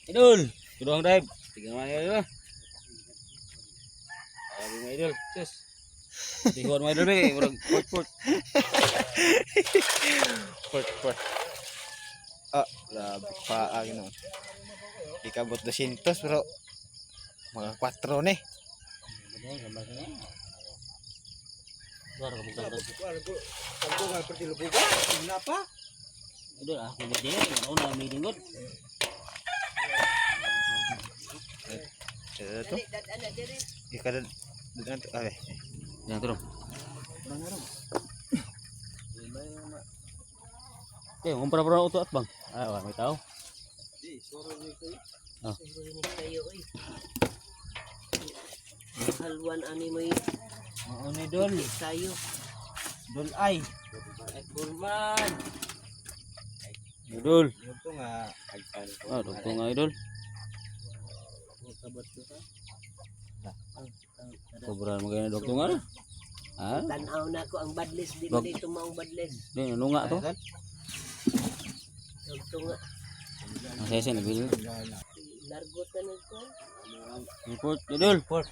Idol, tudong dive. Tiga mga idol. Sabi mga idol, sus. Tihon mga idol be, murag port. Port. Ah, grabe pa no. Ikabot 200 pero mga 4 ni. Idol, ako din. Ano na meeting god. Ito. Ikadad ay. Yan tudong. Okay, kumpara para uto at bang. Ah, may tao. Oh. Halwan ani mo Mauni dol. tayo. Dol ay. Kurban. Idol. Ito nga agpal. Ah, dugtong nga idol. Sobra mo kaya dugtong nga. Ha? Tanaw na ko ang badless di Bag- dito mao badless. Di ano nga to? Dugtong nga Ang sese na bil. largot na ko. Report idol. Report.